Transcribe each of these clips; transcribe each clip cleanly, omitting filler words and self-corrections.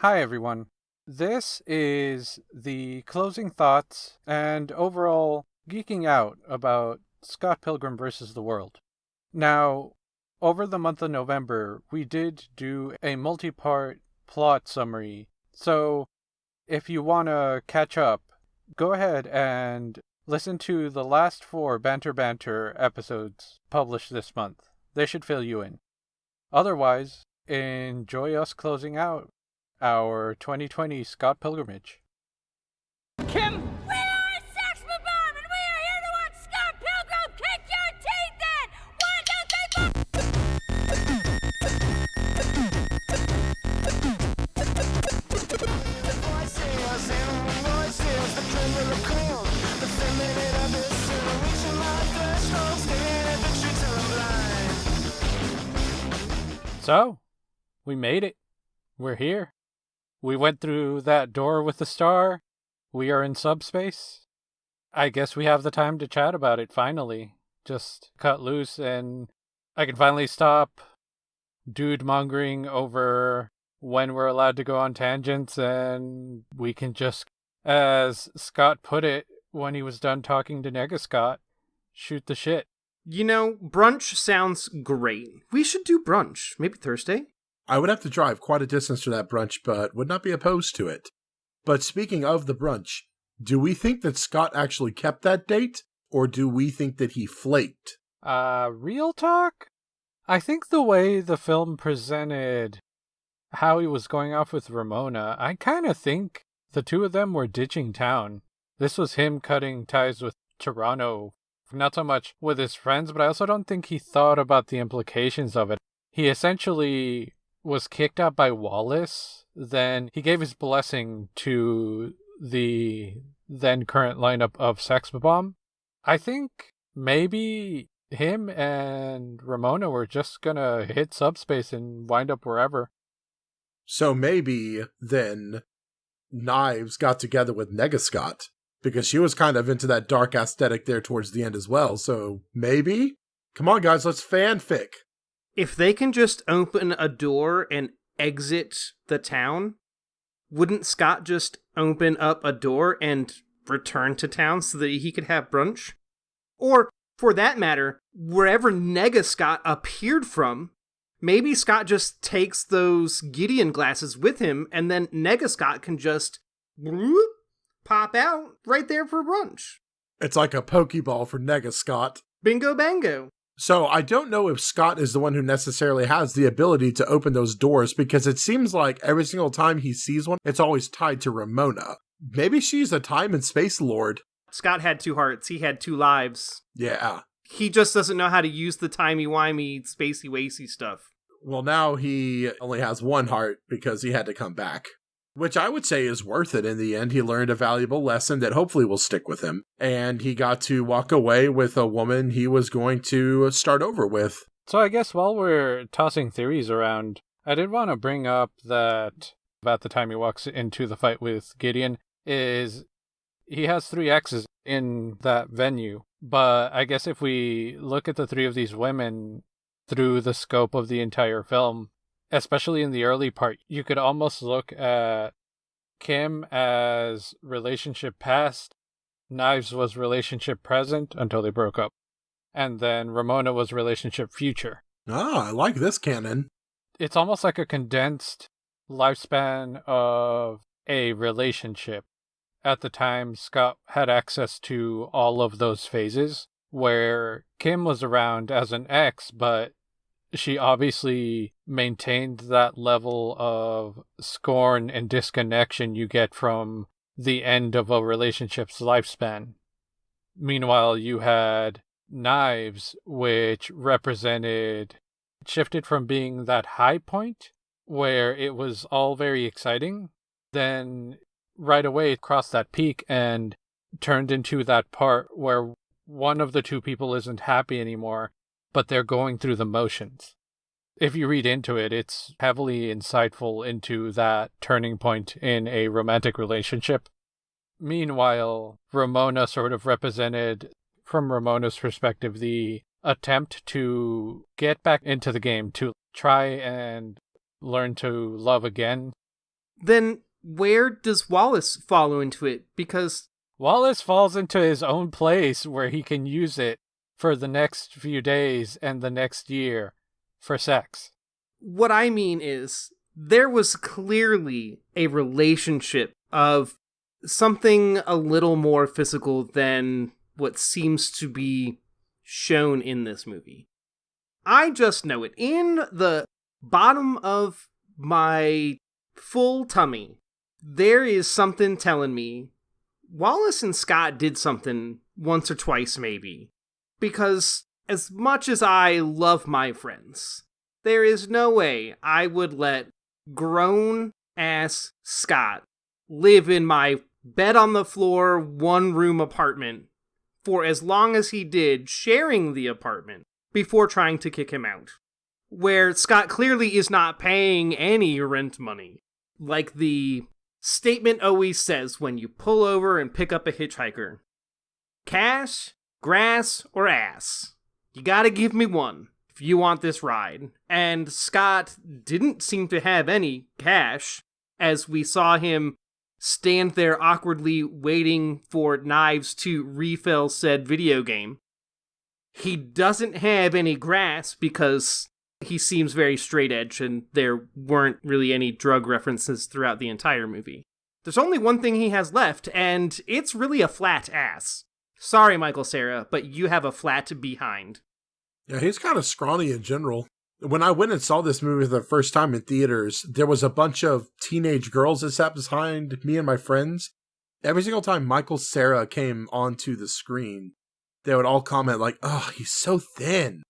Hi, everyone. This is the closing thoughts and overall geeking out about Scott Pilgrim versus the World. Now, over the month of November, we did do a multi-part plot summary. So, if you want to catch up, go ahead and listen to the last 4 Banter Banter episodes published this month. They should fill you in. Otherwise, enjoy us closing out our 2020 Scott pilgrimage. Kim? We are Saxman Bomb, and we are here to watch Scott Pilgrim kick your teeth in! 1, 2, 3, 4. So, we made it. We're here. We went through that door with the star. We are in subspace. I guess we have the time to chat about it finally. Just cut loose and I can finally stop dude-mongering over when we're allowed to go on tangents, and we can just, as Scott put it when he was done talking to Nega Scott, shoot the shit. You know, brunch sounds great. We should do brunch. Maybe Thursday? I would have to drive quite a distance for that brunch, but would not be opposed to it. But speaking of the brunch, do we think that Scott actually kept that date, or do we think that he flaked? Real talk? I think the way the film presented how he was going off with Ramona, I kind of think the two of them were ditching town. This was him cutting ties with Toronto, not so much with his friends, but I also don't think he thought about the implications of it. He essentially was kicked out by Wallace, then he gave his blessing to the then current lineup of Sex Bomb. I think maybe him and Ramona were just gonna hit subspace and wind up wherever. So maybe then Knives got together with Nega Scott, because she was kind of into that dark aesthetic there towards the end as well. So maybe? Come on guys, let's fanfic. If they can just open a door and exit the town, wouldn't Scott just open up a door and return to town so that he could have brunch? Or, for that matter, wherever Nega Scott appeared from, maybe Scott just takes those Gideon glasses with him, and then Nega Scott can just whoop, pop out right there for brunch. It's like a Pokeball for Nega Scott. Bingo bango. So I don't know if Scott is the one who necessarily has the ability to open those doors, because it seems like every single time he sees one, it's always tied to Ramona. Maybe she's a time and space lord. Scott had 2 hearts. He had 2 lives. Yeah. He just doesn't know how to use the timey-wimey, spacey-wacy stuff. Well, now he only has 1 heart because he had to come back. Which I would say is worth it in the end. He learned a valuable lesson that hopefully will stick with him. And he got to walk away with a woman he was going to start over with. So I guess while we're tossing theories around, I did want to bring up that about the time he walks into the fight with Gideon is he has 3 exes in that venue. But I guess if we look at the 3 of these women through the scope of the entire film, especially in the early part, you could almost look at Kim as relationship past, Knives was relationship present until they broke up, and then Ramona was relationship future. Ah, I like this canon. It's almost like a condensed lifespan of a relationship. At the time, Scott had access to all of those phases, where Kim was around as an ex, but she obviously maintained that level of scorn and disconnection you get from the end of a relationship's lifespan. Meanwhile, you had Knives, which shifted from being that high point where it was all very exciting, then right away it crossed that peak and turned into that part where one of the 2 people isn't happy anymore, but they're going through the motions. If you read into it, it's heavily insightful into that turning point in a romantic relationship. Meanwhile, Ramona sort of represented, from Ramona's perspective, the attempt to get back into the game, to try and learn to love again. then where does Wallace follow into it? Because Wallace falls into his own place where he can use it for the next few days and the next year for sex. what I mean is, there was clearly a relationship of something a little more physical than what seems to be shown in this movie. I just know it. In the bottom of my full tummy, there is something telling me Wallace and Scott did something once or twice, maybe. Because as much as I love my friends, there is no way I would let grown-ass Scott live in my bed-on-the-floor, one-room apartment for as long as he did, sharing the apartment, before trying to kick him out. Where Scott clearly is not paying any rent money. Like the statement always says when you pull over and pick up a hitchhiker. Cash, grass, or ass. You gotta give me one if you want this ride. And Scott didn't seem to have any cash, as we saw him stand there awkwardly waiting for Knives to refill said video game. He doesn't have any grass because he seems very straight edge and there weren't really any drug references throughout the entire movie. There's only one thing he has left, and it's really a flat ass. Sorry, Michael Cera, but you have a flat behind. Yeah, he's kind of scrawny in general. When I went and saw this movie for the first time in theaters, there was a bunch of teenage girls that sat behind me and my friends. Every single time Michael Cera came onto the screen, they would all comment like, "Oh, he's so thin.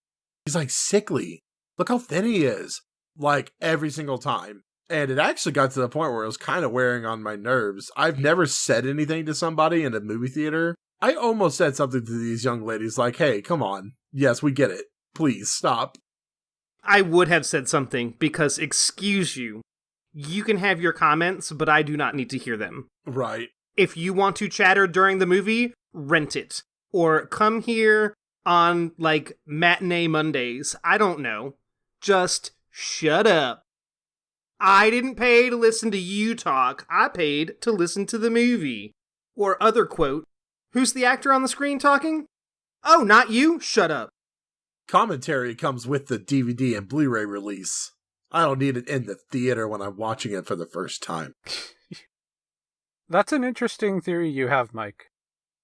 He's like sickly. Look how thin he is." Like every single time. And it actually got to the point where it was kind of wearing on my nerves. I've never said anything to somebody in a movie theater. I almost said something to these young ladies like, "Hey, come on. Yes, we get it. Please stop." I would have said something because, excuse you, you can have your comments, but I do not need to hear them. Right. If you want to chatter during the movie, rent it. Or come here on, like, matinee Mondays. I don't know. Just shut up. I didn't pay to listen to you talk. I paid to listen to the movie. Or other quote, "Who's the actor on the screen talking? Oh, not you? Shut up." Commentary comes with the DVD and Blu-ray release. I don't need it in the theater when I'm watching it for the first time. That's an interesting theory you have, Mike.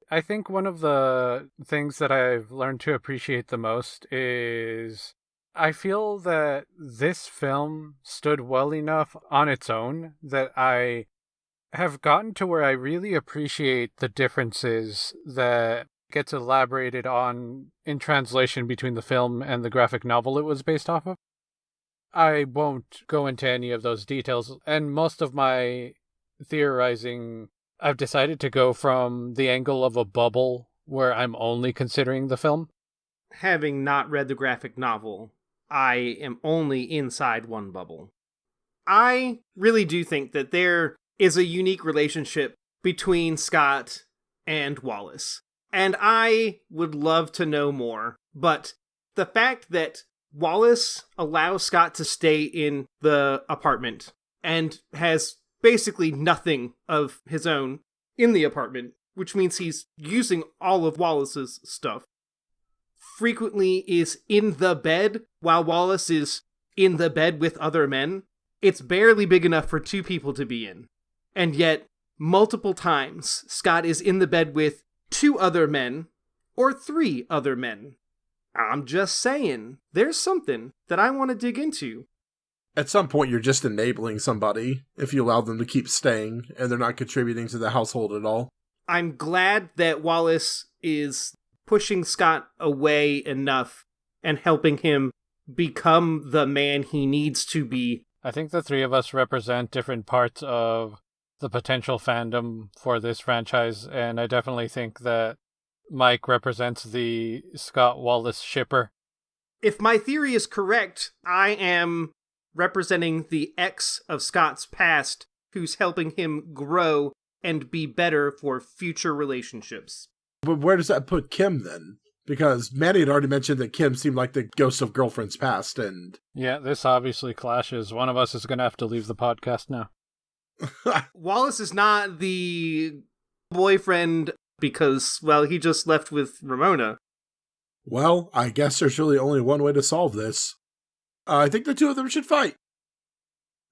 I think one of the things that I've learned to appreciate the most is I feel that this film stood well enough on its own that I have gotten to where I really appreciate the differences that gets elaborated on in translation between the film and the graphic novel it was based off of. I won't go into any of those details, and most of my theorizing, I've decided to go from the angle of a bubble where I'm only considering the film. Having not read the graphic novel, I am only inside one bubble. I really do think that there is a unique relationship between Scott and Wallace. And I would love to know more, but the fact that Wallace allows Scott to stay in the apartment and has basically nothing of his own in the apartment, which means he's using all of Wallace's stuff, frequently is in the bed while Wallace is in the bed with other men. It's barely big enough for two people to be in. And yet, multiple times, Scott is in the bed with 2 other men, or 3 other men. I'm just saying, there's something that I want to dig into. At some point, you're just enabling somebody if you allow them to keep staying and they're not contributing to the household at all. I'm glad that Wallace is pushing Scott away enough and helping him become the man he needs to be. I think the three of us represent different parts of the potential fandom for this franchise, and I definitely think that Mike represents the Scott Wallace shipper. If my theory is correct, I am representing the ex of Scott's past who's helping him grow and be better for future relationships. But where does that put Kim then? Because Manny had already mentioned that Kim seemed like the ghost of girlfriend's past, and... Yeah, this obviously clashes. One of us is going to have to leave the podcast now. Wallace is not the boyfriend because, well, he just left with Ramona. Well, I guess there's really only one way to solve this. I think the two of them should fight.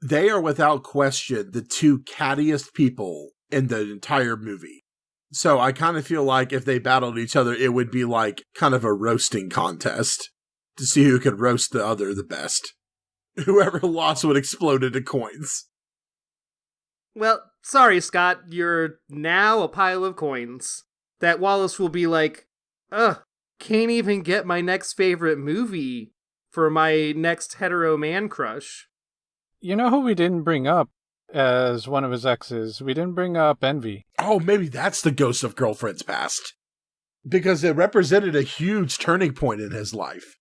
They are without question the two cattiest people in the entire movie. So I kind of feel like if they battled each other, it would be like kind of a roasting contest to see who could roast the other the best. Whoever lost would explode into coins. Well, sorry, Scott, you're now a pile of coins. That Wallace will be like, ugh, can't even get my next favorite movie for my next hetero man crush. You know who we didn't bring up as one of his exes? We didn't bring up Envy. Oh, maybe that's the ghost of girlfriend's past. Because it represented a huge turning point in his life.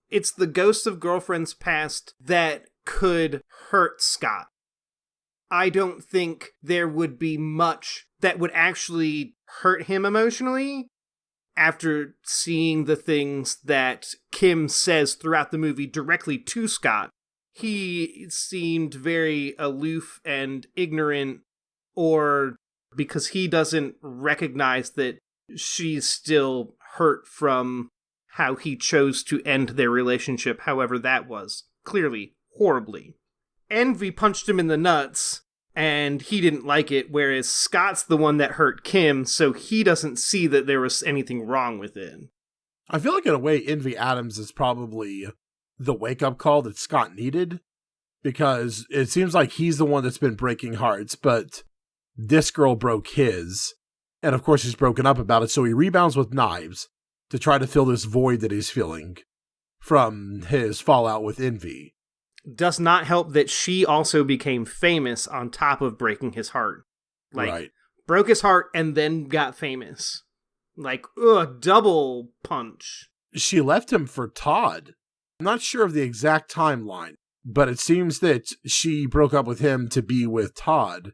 It's the ghost of girlfriend's past that could hurt Scott. I don't think there would be much that would actually hurt him emotionally after seeing the things that Kim says throughout the movie directly to Scott. He seemed very aloof and ignorant, or because he doesn't recognize that she's still hurt from how he chose to end their relationship, however that was. Clearly, horribly. Envy punched him in the nuts, and he didn't like it, whereas Scott's the one that hurt Kim, so he doesn't see that there was anything wrong with it. I feel like in a way, Envy Adams is probably the wake-up call that Scott needed, because it seems like he's the one that's been breaking hearts, but this girl broke his, and of course he's broken up about it, so he rebounds with knives to try to fill this void that he's feeling from his fallout with Envy. Does not help that she also became famous on top of breaking his heart. Right. Broke his heart and then got famous. Double punch. She left him for Todd. I'm not sure of the exact timeline, but it seems that she broke up with him to be with Todd.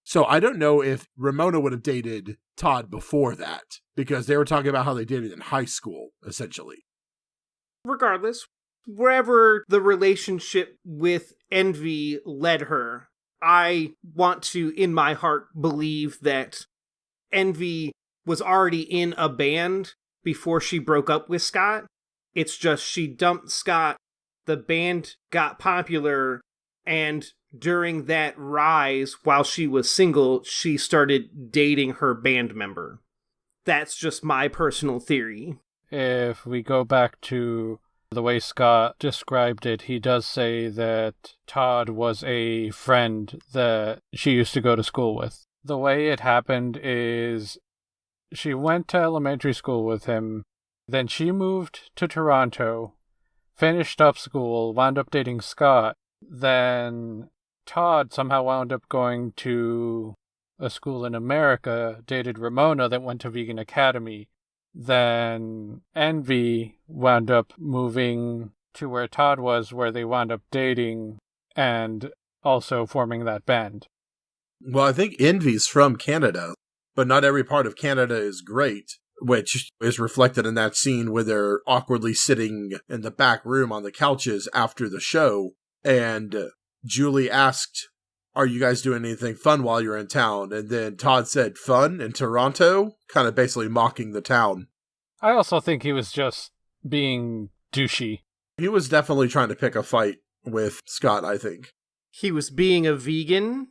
So I don't know if Ramona would have dated Todd before that, because they were talking about how they dated in high school, essentially. Regardless, wherever the relationship with Envy led her, I want to, in my heart, believe that Envy was already in a band before she broke up with Scott. It's just she dumped Scott, the band got popular, and during that rise, while she was single, she started dating her band member. That's just my personal theory. If we go back to the way Scott described it, he does say that Todd was a friend that she used to go to school with. The way it happened is she went to elementary school with him, then she moved to Toronto, finished up school, wound up dating Scott, then Todd somehow wound up going to a school in America, dated Ramona that went to Vegan Academy. Then Envy wound up moving to where Todd was, where they wound up dating and also forming that band. Well, I think Envy's from Canada, but not every part of Canada is great, which is reflected in that scene where they're awkwardly sitting in the back room on the couches after the show, and Julie asked, "Are you guys doing anything fun while you're in town?" And then Todd said, "Fun in Toronto?" Kind of basically mocking the town. I also think he was just being douchey. He was definitely trying to pick a fight with Scott, I think. He was being a vegan?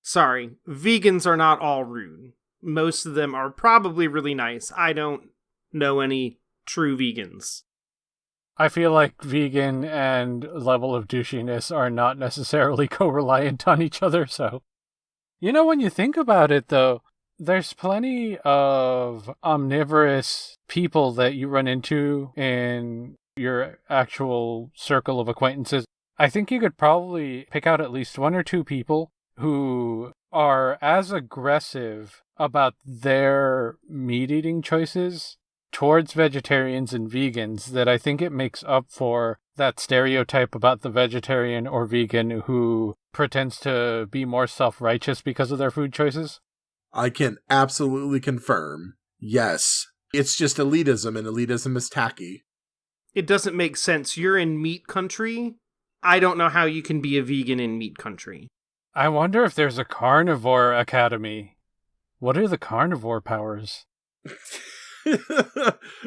Sorry, vegans are not all rude. Most of them are probably really nice. I don't know any true vegans. I feel like vegan and level of douchiness are not necessarily co-reliant on each other, so... You know, when you think about it, though, there's plenty of omnivorous people that you run into in your actual circle of acquaintances. I think you could probably pick out at least one or two people who are as aggressive about their meat-eating choices towards vegetarians and vegans that I think it makes up for that stereotype about the vegetarian or vegan who pretends to be more self-righteous because of their food choices. I can absolutely confirm, yes. It's just elitism, and elitism is tacky. It doesn't make sense. You're in meat country. I don't know how you can be a vegan in meat country. I wonder if there's a carnivore academy. What are the carnivore powers?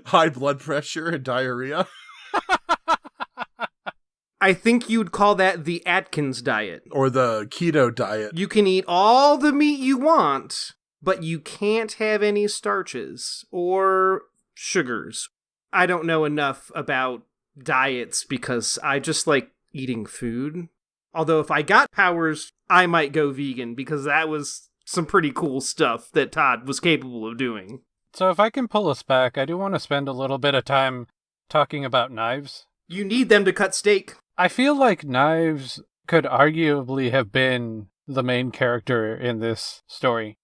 High blood pressure and diarrhea. I think you'd call that the Atkins diet. Or the keto diet. You can eat all the meat you want, but you can't have any starches or sugars. I don't know enough about diets because I just like eating food. Although if I got powers, I might go vegan because that was some pretty cool stuff that Todd was capable of doing. So if I can pull us back, I do want to spend a little bit of time talking about knives. You need them to cut steak. I feel like Knives could arguably have been the main character in this story.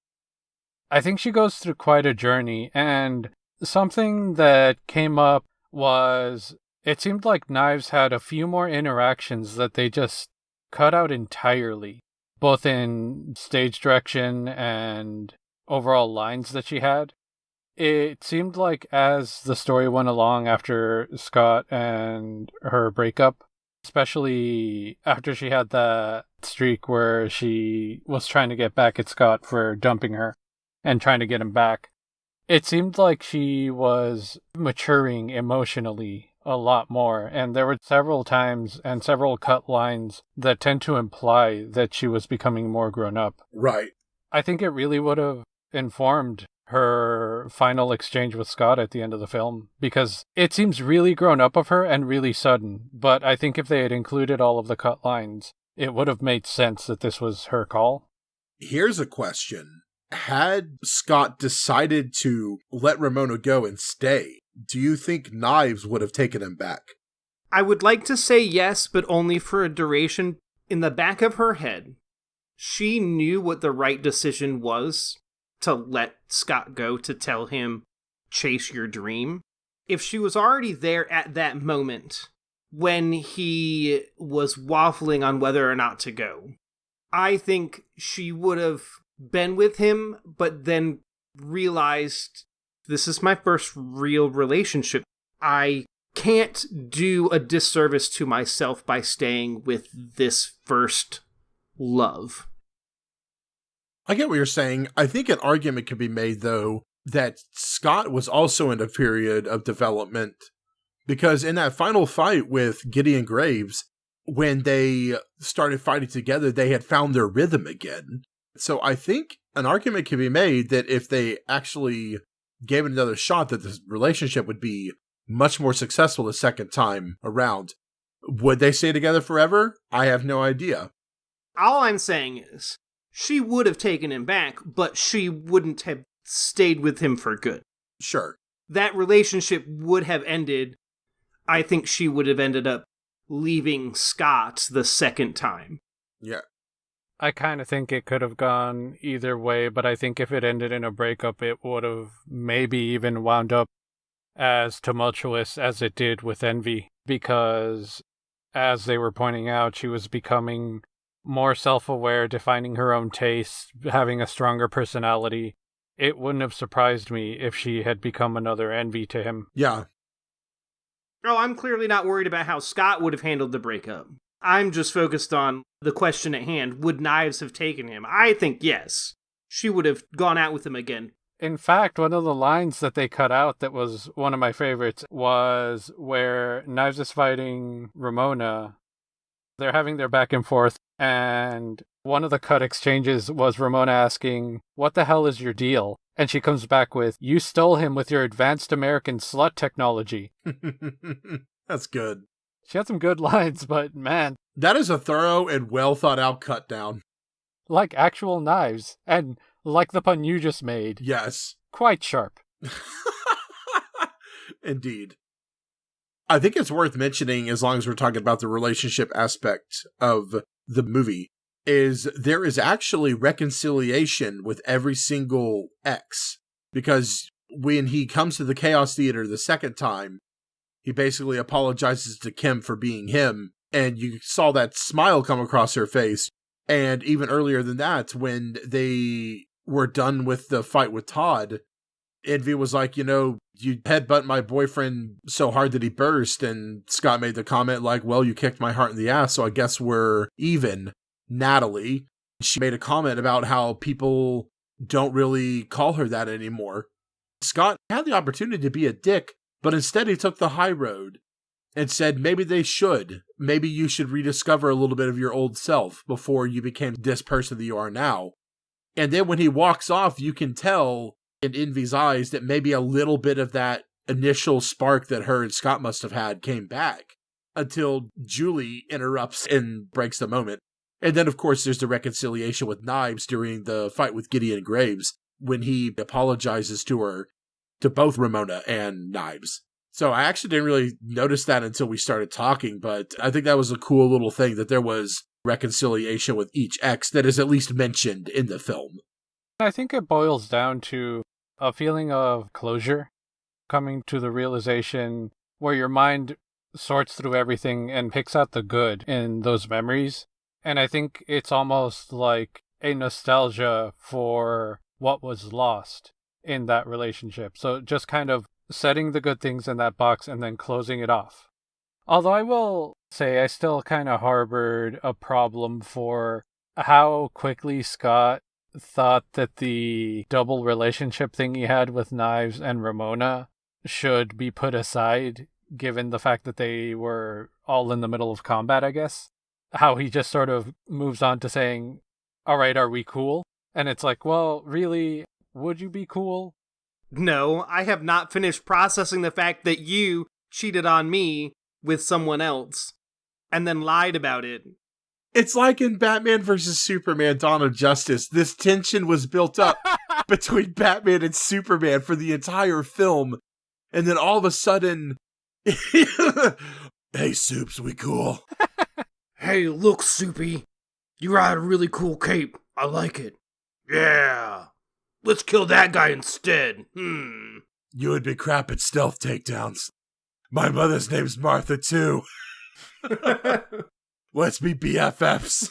I think she goes through quite a journey, and something that came up was it seemed like Knives had a few more interactions that they just cut out entirely, both in stage direction and overall lines that she had. It seemed like as the story went along after Scott and her breakup, especially after she had that streak where she was trying to get back at Scott for dumping her and trying to get him back, it seemed like she was maturing emotionally a lot more. And there were several times and several cut lines that tend to imply that she was becoming more grown up. Right. I think it really would have informed her final exchange with Scott at the end of the film, because it seems really grown up of her and really sudden, but I think if they had included all of the cut lines, it would have made sense that this was her call. Here's a question. Had Scott decided to let Ramona go and stay, do you think Knives would have taken him back? I would like to say yes, but only for a duration. In the back of her head, she knew what the right decision was to let Scott go, to tell him, chase your dream. If she was already there at that moment when he was waffling on whether or not to go, I think she would have been with him, but then realized, this is my first real relationship. I can't do a disservice to myself by staying with this first love. I get what you're saying. I think an argument can be made, though, that Scott was also in a period of development, because in that final fight with Gideon Graves, when they started fighting together, they had found their rhythm again. So I think an argument can be made that if they actually gave it another shot, that the relationship would be much more successful the second time around. Would they stay together forever? I have no idea. All I'm saying is, she would have taken him back, but she wouldn't have stayed with him for good. Sure. That relationship would have ended. I think she would have ended up leaving Scott the second time. Yeah. I kind of think it could have gone either way, but I think if it ended in a breakup, it would have maybe even wound up as tumultuous as it did with Envy, because as they were pointing out, she was becoming more self-aware, defining her own tastes, having a stronger personality. It wouldn't have surprised me if she had become another Envy to him. Yeah. Oh, I'm clearly not worried about how Scott would have handled the breakup. I'm just focused on the question at hand. Would Knives have taken him? I think yes. She would have gone out with him again. In fact, one of the lines that they cut out that was one of my favorites was where Knives is fighting Ramona. They're having their back and forth, and one of the cut exchanges was Ramona asking, "What the hell is your deal?" And she comes back with, "You stole him with your advanced American slut technology." That's good. She had some good lines, but man. That is a thorough and well thought out cut down. Like actual knives, and like the pun you just made. Yes. Quite sharp. Indeed. I think it's worth mentioning, as long as we're talking about the relationship aspect of the movie, is there is actually reconciliation with every single ex. Because when he comes to the Chaos Theater the second time, he basically apologizes to Kim for being him, and you saw that smile come across her face. And even earlier than that, when they were done with the fight with Todd, Envy was like, you headbutt my boyfriend so hard that he burst, and Scott made the comment like, well, you kicked my heart in the ass, so I guess we're even, Natalie. She made a comment about how people don't really call her that anymore. Scott had the opportunity to be a dick, but instead he took the high road and said maybe they should. Maybe you should rediscover a little bit of your old self before you became this person that you are now. And then when he walks off, you can tell in Envy's eyes that maybe a little bit of that initial spark that her and Scott must have had came back until Julie interrupts and breaks the moment. And then, of course, there's the reconciliation with Knives during the fight with Gideon Graves when he apologizes to her, to both Ramona and Knives. So I actually didn't really notice that until we started talking, but I think that was a cool little thing that there was reconciliation with each ex that is at least mentioned in the film. I think it boils down to a feeling of closure, coming to the realization where your mind sorts through everything and picks out the good in those memories. And I think it's almost like a nostalgia for what was lost in that relationship. So just kind of setting the good things in that box and then closing it off. Although I will say I still kind of harbored a problem for how quickly Scott thought that the double relationship thing he had with Knives and Ramona should be put aside, given the fact that they were all in the middle of combat, I guess. How he just sort of moves on to saying, all right, are we cool? And it's like, well, really, would you be cool? No, I have not finished processing the fact that you cheated on me with someone else and then lied about it. It's like in Batman vs. Superman Dawn of Justice. This tension was built up between Batman and Superman for the entire film. And then all of a sudden, hey, Soups, we cool? Hey, look, Soupy. You ride a really cool cape. I like it. Yeah. Let's kill that guy instead. You would be crap at stealth takedowns. My mother's name's Martha, too. Let's be BFFs.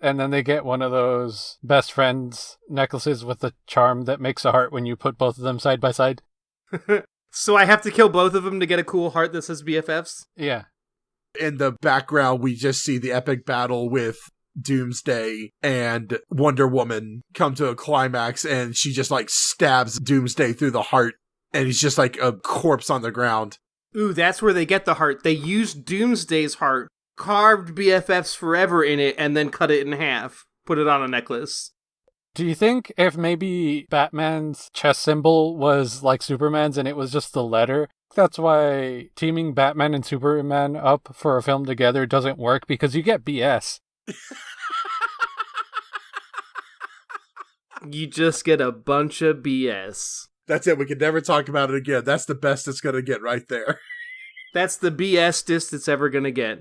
And then they get one of those best friends necklaces with the charm that makes a heart when you put both of them side by side. So I have to kill both of them to get a cool heart that says BFFs? Yeah. In the background, we just see the epic battle with Doomsday and Wonder Woman come to a climax, and she just like stabs Doomsday through the heart, and he's just like a corpse on the ground. Ooh, that's where they get the heart. They used Doomsday's heart, carved BFFs Forever in it, and then cut it in half. Put it on a necklace. Do you think if maybe Batman's chest symbol was like Superman's and it was just the letter, that's why teaming Batman and Superman up for a film together doesn't work? Because you get BS. You just get a bunch of BS. That's it. We can never talk about it again. That's the best it's going to get right there. That's the BS-dest it's ever going to get.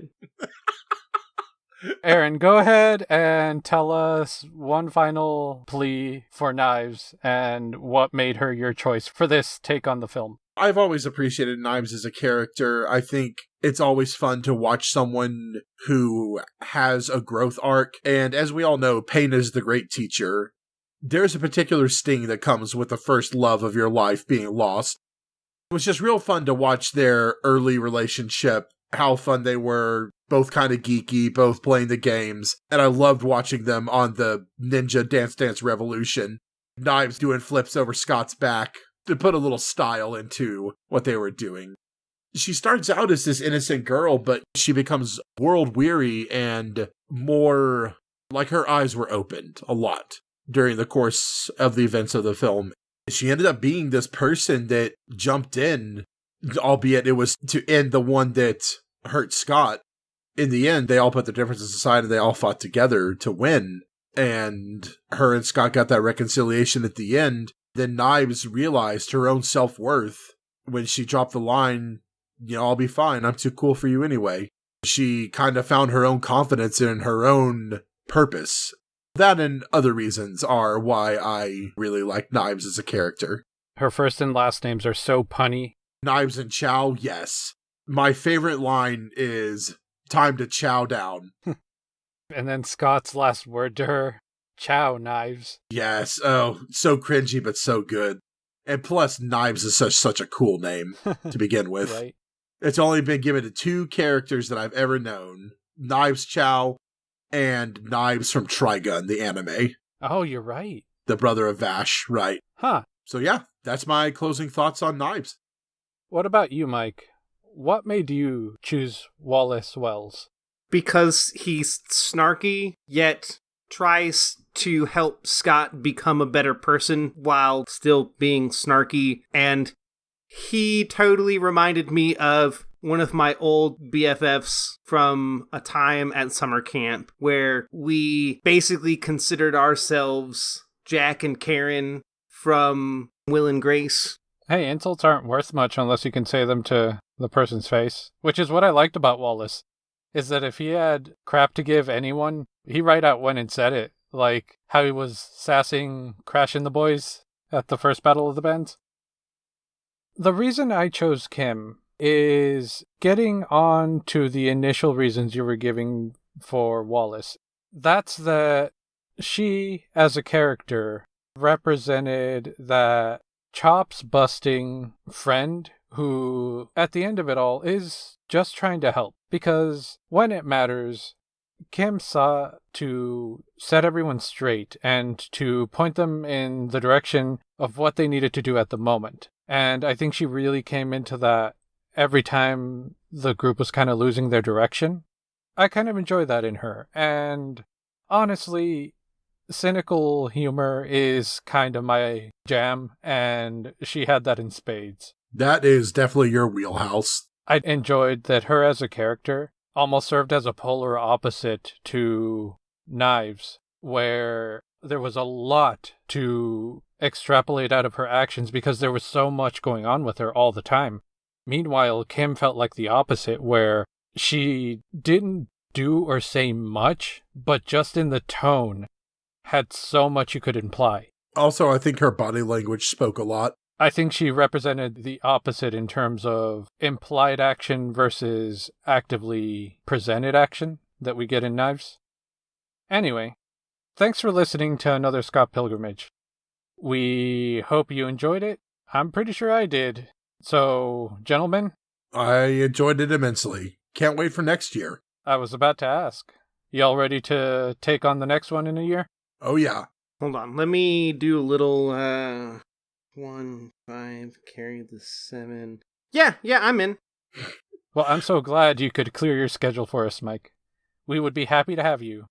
Aaron, go ahead and tell us one final plea for Knives and what made her your choice for this take on the film. I've always appreciated Knives as a character. I think it's always fun to watch someone who has a growth arc. And as we all know, pain is the great teacher. There's a particular sting that comes with the first love of your life being lost. It was just real fun to watch their early relationship, how fun they were, both kind of geeky, both playing the games. And I loved watching them on the Ninja Dance Dance Revolution. Knives doing flips over Scott's back to put a little style into what they were doing. She starts out as this innocent girl, but she becomes world weary and more like her eyes were opened a lot during the course of the events of the film. She ended up being this person that jumped in, albeit it was to end the one that hurt Scott. In the end, they all put their differences aside and they all fought together to win. And her and Scott got that reconciliation at the end. Then Knives realized her own self-worth when she dropped the line, you know, I'll be fine. I'm too cool for you anyway. She kind of found her own confidence in her own purpose. That and other reasons are why I really like Knives as a character. Her first and last names are so punny. Knives and Chau, yes. My favorite line is, time to chow down. And then Scott's last word to her, Chau, Knives. Yes, oh, so cringy but so good. And plus, Knives is such a cool name to begin with. Right. It's only been given to two characters that I've ever known. Knives Chau and Knives from Trigun, the anime. Oh, you're right. The brother of Vash, right. Huh. So yeah, that's my closing thoughts on Knives. What about you, Mike? What made you choose Wallace Wells? Because he's snarky, yet tries to help Scott become a better person while still being snarky. And he totally reminded me of one of my old BFFs from a time at summer camp where we basically considered ourselves Jack and Karen from Will and Grace. Hey, insults aren't worth much unless you can say them to the person's face, which is what I liked about Wallace, is that if he had crap to give anyone, he right out went and said it, like how he was sassing Crash and the boys at the first battle of the bands. The reason I chose Kim is getting on to the initial reasons you were giving for Wallace. That's that she, as a character, represented that chops busting friend who, at the end of it all, is just trying to help. Because when it matters, Kim sought to set everyone straight and to point them in the direction of what they needed to do at the moment. And I think she really came into that every time the group was kind of losing their direction. I kind of enjoy that in her. And honestly, cynical humor is kind of my jam, and she had that in spades. That is definitely your wheelhouse. I enjoyed that her as a character almost served as a polar opposite to Knives, where there was a lot to extrapolate out of her actions because there was so much going on with her all the time. Meanwhile, Kim felt like the opposite, where she didn't do or say much, but just in the tone had so much you could imply. Also, I think her body language spoke a lot. I think she represented the opposite in terms of implied action versus actively presented action that we get in Knives. Anyway, thanks for listening to another Scott Pilgrimage. We hope you enjoyed it. I'm pretty sure I did. So, gentlemen? I enjoyed it immensely. Can't wait for next year. I was about to ask. Y'all ready to take on the next one in a year? Oh, yeah. Hold on, let me do a little, 1, 5, carry the 7. Yeah, I'm in. Well, I'm so glad you could clear your schedule for us, Mike. We would be happy to have you,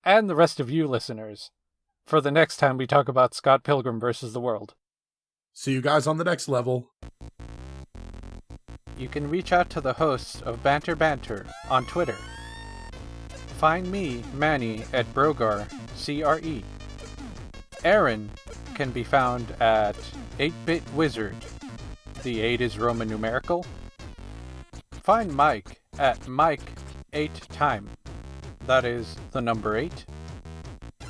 and the rest of you listeners, for the next time we talk about Scott Pilgrim versus the world. See you guys on the next level. You can reach out to the hosts of Banter Banter on Twitter. Find me, Manny, at Brogar, CRE. Aaron can be found at 8-Bit Wizard. The 8 is Roman numerical. Find Mike at Mike8Time. That is the number 8.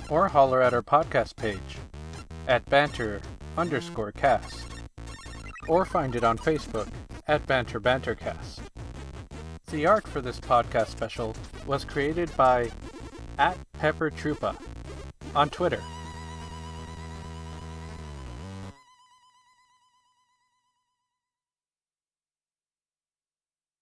Or holler at our podcast page at Banter_cast. Or find it on Facebook at Banter Bantercast. The art for this podcast special was created by @PepperTrupa on Twitter.